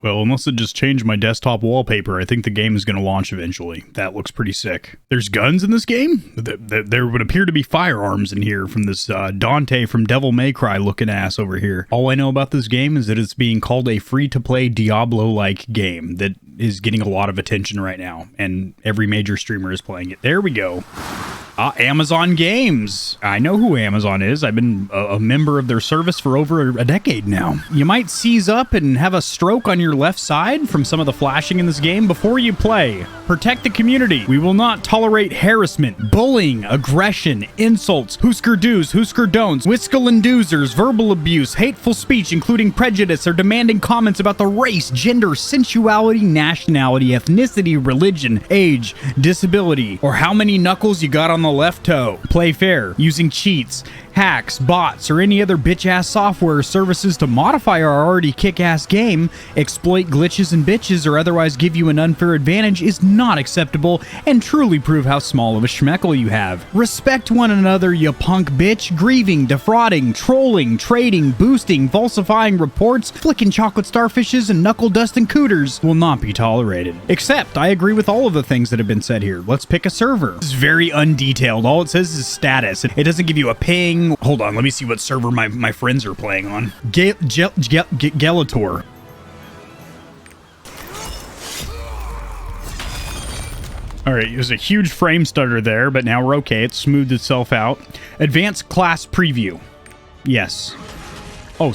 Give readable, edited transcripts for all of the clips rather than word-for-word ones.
Well, unless it just changed my desktop wallpaper, I think the game is going to launch eventually. That looks pretty sick. There's guns in this game? There would appear to be firearms in here from this Dante from Devil May Cry looking ass over here. All I know about this game is that it's being called a free-to-play Diablo-like game that is getting a lot of attention right now, and every major streamer is playing it. There we go. Amazon Games. I know who Amazon is. I've been a member of their service for over a decade now. You might seize up and have a stroke on your left side from some of the flashing in this game before you play. Protect the community. We will not tolerate harassment, bullying, aggression, insults, Husker do's, Husker don'ts, whistle-and-doozers, verbal abuse, hateful speech, including prejudice, or demanding comments about the race, gender, sensuality, nationality, ethnicity, religion, age, disability, or how many knuckles you got on the left toe. Play fair, using cheats, hacks, bots, or any other bitch-ass software or services to modify our already kick-ass game, exploit glitches and bitches, or otherwise give you an unfair advantage is not acceptable and truly prove how small of a schmeckle you have. Respect one another, you punk bitch. Grieving, defrauding, trolling, trading, boosting, falsifying reports, flicking chocolate starfishes, and knuckle dusting cooters will not be tolerated. Except, I agree with all of the things that have been said here. Let's pick a server. This is very undetailed. All it says is status. It doesn't give you a ping. Hold on, let me see what server my friends are playing on. Gelator. All right, there's a huge frame stutter there, but now we're okay. It smoothed itself out. Advanced class preview. Yes. Oh,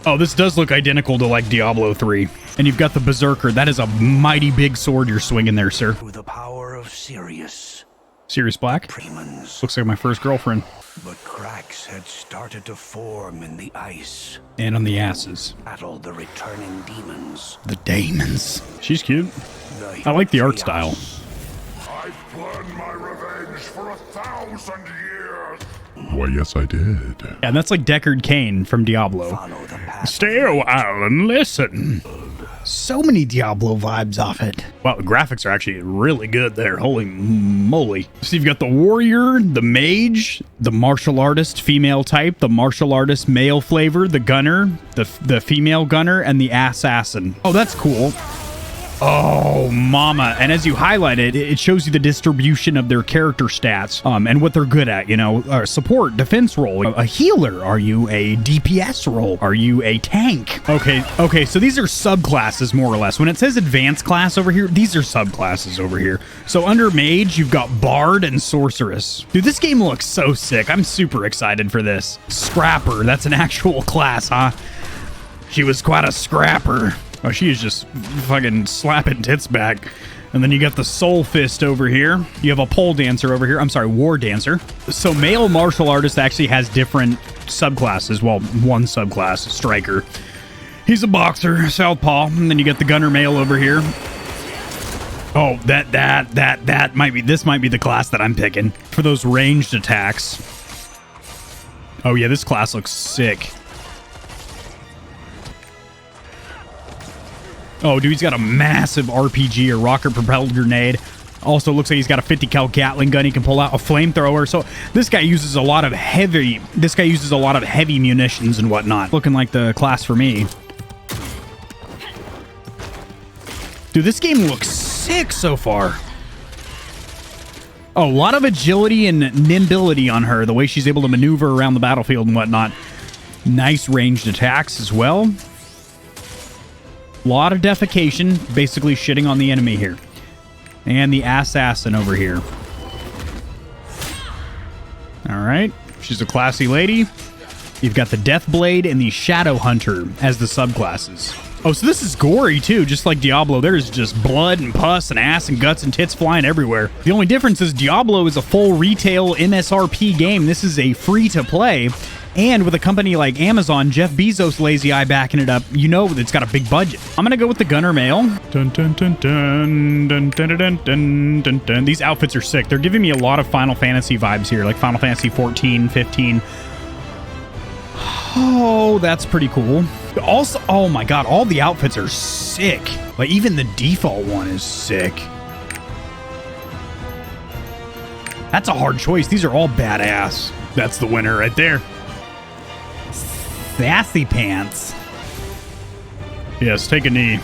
oh, this does look identical to like Diablo 3. And you've got the Berserker. That is a mighty big sword you're swinging there, sir. Through the power of Sirius. Sirius Black? Premons. Looks like my first girlfriend. But cracks had started to form in the ice. And on the asses. Battled the returning demons. The daemons. She's cute. I like the art style. I've planned my revenge for 1,000 years. Why, yes, I did. Yeah, and that's like Deckard Cain from Diablo. Follow the path. Stay a while and listen. So many Diablo vibes off it. Wow, the graphics are actually really good there. Holy moly. So you've got the warrior, the mage, the martial artist female type, the martial artist male flavor, the gunner, the female gunner, and the assassin. Oh, that's cool. Oh, mama. And as you highlight it, it shows you the distribution of their character stats and what they're good at, you know, support, defense role, a healer. Are you a DPS role? Are you a tank? Okay, so these are subclasses more or less. When it says advanced class over here, these are subclasses over here. So under mage, you've got bard and sorceress. Dude, this game looks so sick. I'm super excited for this. Scrapper, that's an actual class, huh? She was quite a scrapper. Oh, she is just fucking slapping tits back. And then you got the Soul Fist over here. You have a pole dancer over here. I'm sorry, war dancer. So male martial artist actually has different subclasses. Well, one subclass, striker. He's a boxer, southpaw. And then you got the gunner male over here. Oh, that might be, this might be the class that I'm picking for those ranged attacks. Oh yeah, this class looks sick. Oh, dude, he's got a massive RPG, a rocket-propelled grenade. Also looks like he's got a 50 cal Gatling gun. He can pull out a flamethrower. So this guy uses a lot of heavy. This guy uses a lot of heavy munitions and whatnot. Looking like the class for me. Dude, this game looks sick so far. Oh, a lot of agility and nimbility on her. The way she's able to maneuver around the battlefield and whatnot. Nice ranged attacks as well. A lot of defecation, basically shitting on the enemy here. And the assassin over here. Alright, she's a classy lady. You've got the Deathblade and the Shadow Hunter as the subclasses. Oh, so this is gory too, just like Diablo. There's just blood and pus and ass and guts and tits flying everywhere. The only difference is Diablo is a full retail MSRP game. This is a free-to-play. And with a company like Amazon, Jeff Bezos' lazy eye backing it up, you know that it's got a big budget. I'm gonna go with the gunner male. Dun, dun, dun, dun, dun, dun, dun, dun, dun, dun. These outfits are sick. They're giving me a lot of Final Fantasy vibes here, like Final Fantasy 14, 15. Oh, that's pretty cool. Also, oh my god, all the outfits are sick. Like, even the default one is sick. That's a hard choice. These are all badass. That's the winner right there. Sassy pants. Yes, take a knee.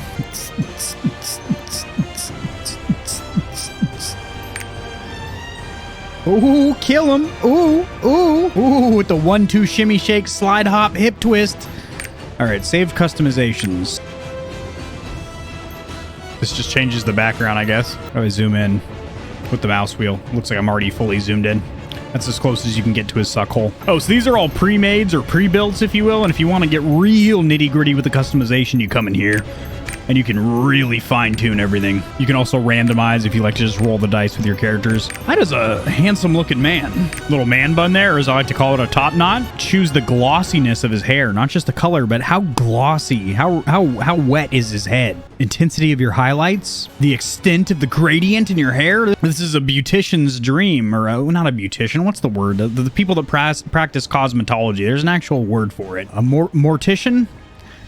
Ooh, kill him. Ooh, ooh, ooh, with the 1-2 shimmy shake, slide hop, hip twist. All right, save customizations. This just changes the background, I guess. Oh, I zoom in with the mouse wheel. Looks like I'm already fully zoomed in. That's as close as you can get to his suck hole. Oh, so these are all pre-mades or pre-builts, if you will. And if you want to get real nitty-gritty with the customization, you come in here and you can really fine-tune everything. You can also randomize if you like to just roll the dice with your characters. That is a handsome-looking man. Little man bun there, or as I like to call it, a top knot. Choose the glossiness of his hair, not just the color, but how glossy, how wet is his head. Intensity of your highlights, the extent of the gradient in your hair. This is a beautician's dream, or not a beautician. What's the word? The people that practice cosmetology. There's an actual word for it. A mortician?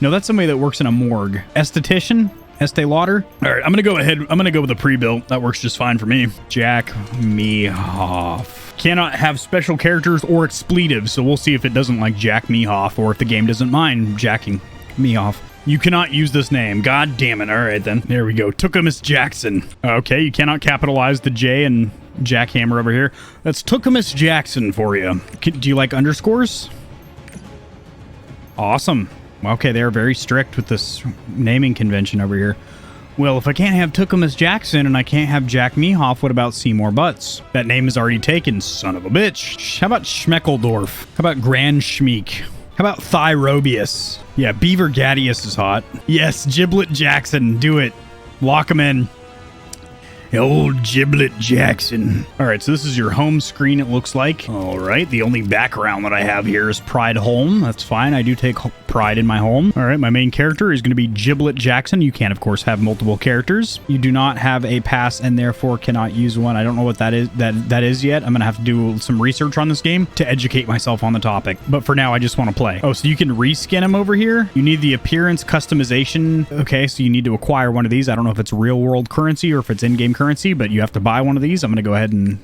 No, that's somebody that works in a morgue. Esthetician? Estee Lauder? All right, I'm going to go ahead. I'm going to go with a pre-built. That works just fine for me. Jack me off. Cannot have special characters or expletives, so we'll see if it doesn't like jack me off or if the game doesn't mind jacking me off. You cannot use this name. God damn it. All right, then. There we go. Tookamus Jackson. Okay, you cannot capitalize the J and jackhammer over here. That's Tookamus Jackson for you. Do you like underscores? Awesome. Okay, they're very strict with this naming convention over here. Well, if I can't have Tookamus Jackson and I can't have Jack Mehoff, what about Seymour Butts? That name is already taken, son of a bitch. How about Schmeckeldorf? How about Grand Schmeek? How about Thyrobius? Yeah, Beaver Gadius is hot. Yes, Giblet Jackson, do it. Lock him in. Old Giblet Jackson. All right, so this is your home screen, it looks like. All right, the only background that I have here is Pride Home. That's fine. I do take pride in my home. All right, my main character is going to be Giblet Jackson. You can, of course, have multiple characters. You do not have a pass and therefore cannot use one. I don't know what that is yet. I'm going to have to do some research on this game to educate myself on the topic. But for now, I just want to play. Oh, so you can reskin him over here. You need the appearance customization. Okay, so you need to acquire one of these. I don't know if it's real world currency or if it's in-game currency, but you have to buy one of these. I'm going to go ahead and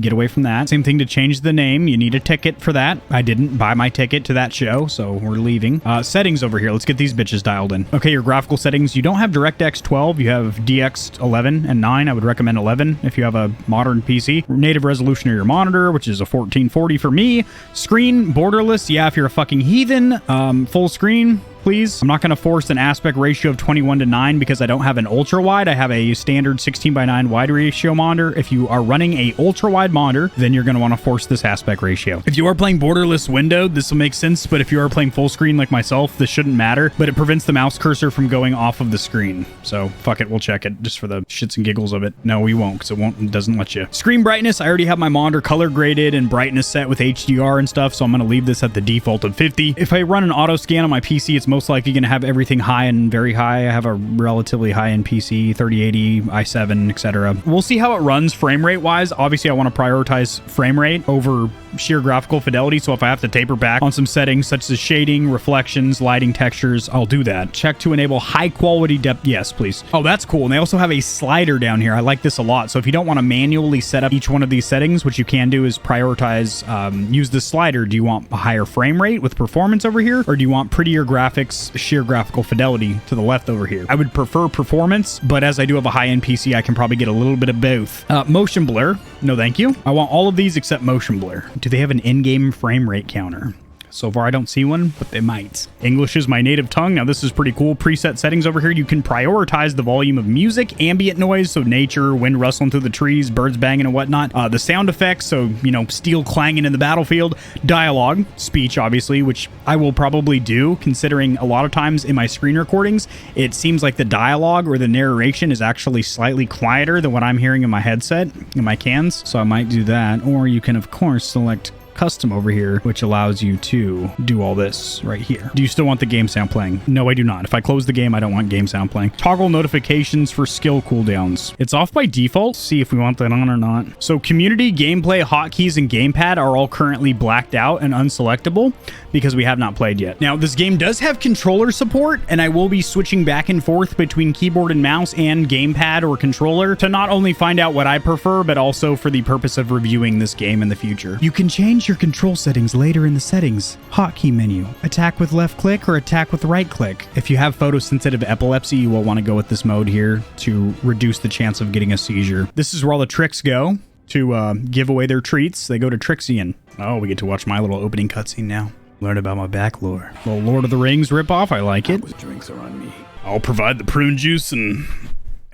get away from that. Same thing to change the name. You need a ticket for that. I didn't buy my ticket to that show, so we're leaving. Settings over here. Let's get these bitches dialed in. Okay, your graphical settings. You don't have DirectX 12. You have DX 11 and 9. I would recommend 11 if you have a modern PC. Native resolution of your monitor, which is a 1440 for me. Screen, borderless. Yeah, if you're a fucking heathen. Full screen, please. I'm not going to force an aspect ratio of 21:9 because I don't have an ultra wide. I have a standard 16:9 wide ratio monitor. If you are running a ultra wide monitor, then you're going to want to force this aspect ratio. If you are playing borderless windowed, this will make sense, but if you are playing full screen like myself, this shouldn't matter, but it prevents the mouse cursor from going off of the screen. So fuck it, we'll check it just for the shits and giggles of it. No, we won't, because it doesn't let you. Screen brightness, I already have my monitor color graded and brightness set with HDR and stuff, so I'm going to leave this at the default of 50. If I run an auto scan on my PC, it's most likely going to have everything high and very high. I have a relatively high-end PC, 3080, i7, etc. We'll see how it runs frame rate wise. Obviously, I want to prioritize frame rate over sheer graphical fidelity, so if I have to taper back on some settings such as shading, reflections, lighting, textures, I'll do that. Check to enable high quality depth. Yes, please. Oh, that's cool. And they also have a slider down here. I like this a lot. So if you don't want to manually set up each one of these settings, what you can do is prioritize, use the slider. Do you want a higher frame rate with performance over here, or do you want prettier graphics, sheer graphical fidelity to the left over here? I would prefer performance, but as I do have a high-end PC, I can probably get a little bit of both. Motion blur. No, thank you. I want all of these except motion blur. Do they have an in-game frame rate counter? So far, I don't see one, but they might. English is my native tongue. Now, this is pretty cool. Preset settings over here. You can prioritize the volume of music, ambient noise, so nature, wind rustling through the trees, birds banging and whatnot. The sound effects, so, you know, steel clanging in the battlefield. Dialogue, speech, obviously, which I will probably do, considering a lot of times in my screen recordings, it seems like the dialogue or the narration is actually slightly quieter than what I'm hearing in my headset, in my cans. So I might do that. Or you can, of course, select custom over here, which allows you to do all this right here. Do you still want the game sound playing? No, I do not. If I close the game, I don't want game sound playing. Toggle notifications for skill cooldowns. It's off by default. See if we want that on or not. So community, gameplay, hotkeys, and gamepad are all currently blacked out and unselectable because we have not played yet. Now, this game does have controller support, and I will be switching back and forth between keyboard and mouse and gamepad or controller to not only find out what I prefer, but also for the purpose of reviewing this game in the future. You can change your control settings later in the settings. Hotkey menu. Attack with left click or attack with right click. If you have photosensitive epilepsy, you will want to go with this mode here to reduce the chance of getting a seizure. This is where all the tricks go to give away their treats. They go to Trixian. Oh, we get to watch my little opening cutscene now. Learn about my back lore. Little Lord of the Rings ripoff. I like it. Drinks are on me. I'll provide the prune juice and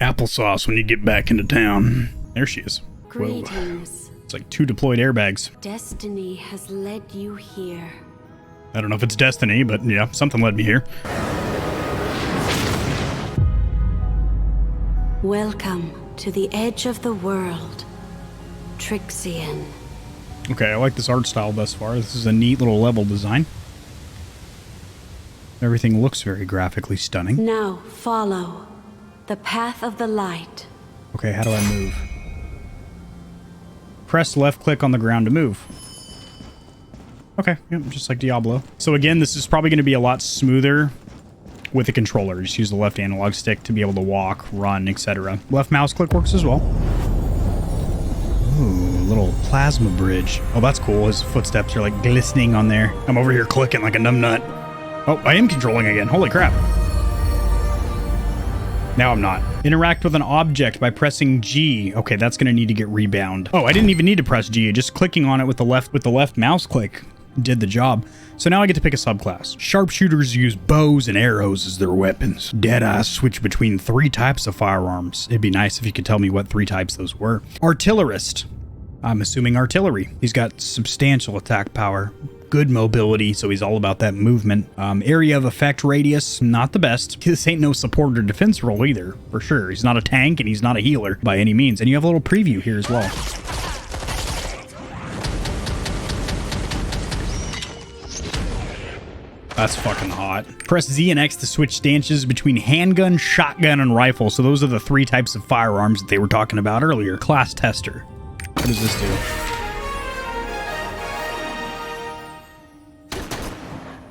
applesauce when you get back into town. There she is. Whoa. Greetings. It's like 2 deployed airbags. Destiny has led you here. I don't know if it's destiny, but yeah, something led me here. Welcome to the edge of the world, Trixian. Okay, I like this art style thus far. This is a neat little level design. Everything looks very graphically stunning. Now follow the path of the light. Okay, how do I move? Press left click on the ground to move. Okay, yeah, just like Diablo. So again, this is probably going to be a lot smoother with the controller. Just use the left analog stick to be able to walk, run, etc. Left mouse click works as well. Ooh, little plasma bridge. Oh, that's cool. His footsteps are like glistening on there. I'm over here clicking like a numbnut. Oh, I am controlling again. Holy crap. Now I'm not. Interact with an object by pressing G. Okay, that's going to need to get rebound. Oh, I didn't even need to press G. Just clicking on it with the left mouse click did the job. So now I get to pick a subclass. Sharpshooters use bows and arrows as their weapons. Deadeyes switch between 3 types of firearms. It'd be nice if you could tell me what 3 types those were. Artillerist. I'm assuming artillery. He's got substantial attack power. Good mobility, so he's all about that movement. Area of effect radius, not the best. This ain't no support or defense role either, for sure. He's not a tank and he's not a healer by any means. And you have a little preview here as well. That's fucking hot. Press Z and X to switch stances between handgun, shotgun, and rifle. So those are the 3 types of firearms that they were talking about earlier. Class tester. What does this do?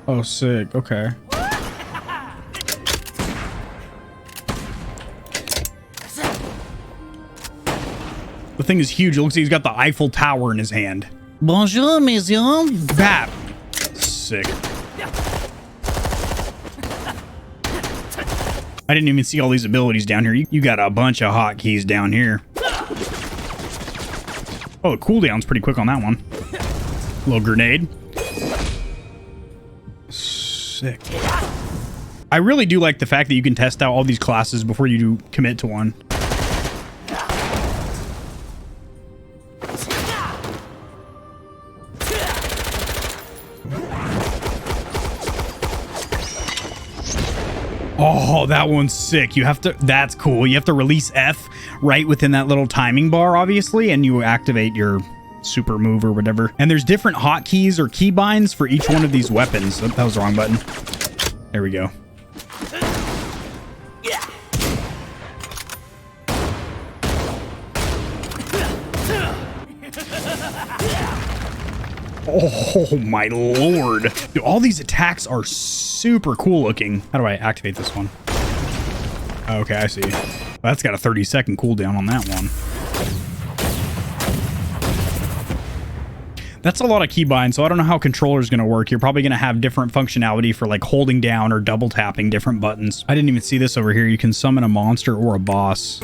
Oh, sick. Okay. The thing is huge. It looks like he's got the Eiffel Tower in his hand. Bonjour, monsieur. Bap. Sick. I didn't even see all these abilities down here. You got a bunch of hotkeys down here. Oh, the cooldown's pretty quick on that one. Little grenade. Sick. I really do like the fact that you can test out all these classes before you do commit to one. Oh, that one's sick. You have to, that's cool. You have to release F right within that little timing bar, obviously, and you activate your super move or whatever. And there's different hotkeys or keybinds for each one of these weapons. Oh, that was the wrong button. There we go. Oh my lord. Dude, all these attacks are super cool looking. How do I activate this one? Okay, I see. That's got a 30-second cooldown on that one. That's a lot of keybinds, so I don't know how controller is going to work. You're probably going to have different functionality for like holding down or double tapping different buttons. I didn't even see this over here. You can summon a monster or a boss.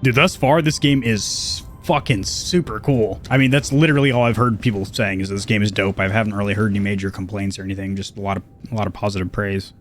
Dude, thus far, this game is fucking super cool. I mean, that's literally all I've heard people saying is this game is dope. I haven't really heard any major complaints or anything, just a lot of positive praise.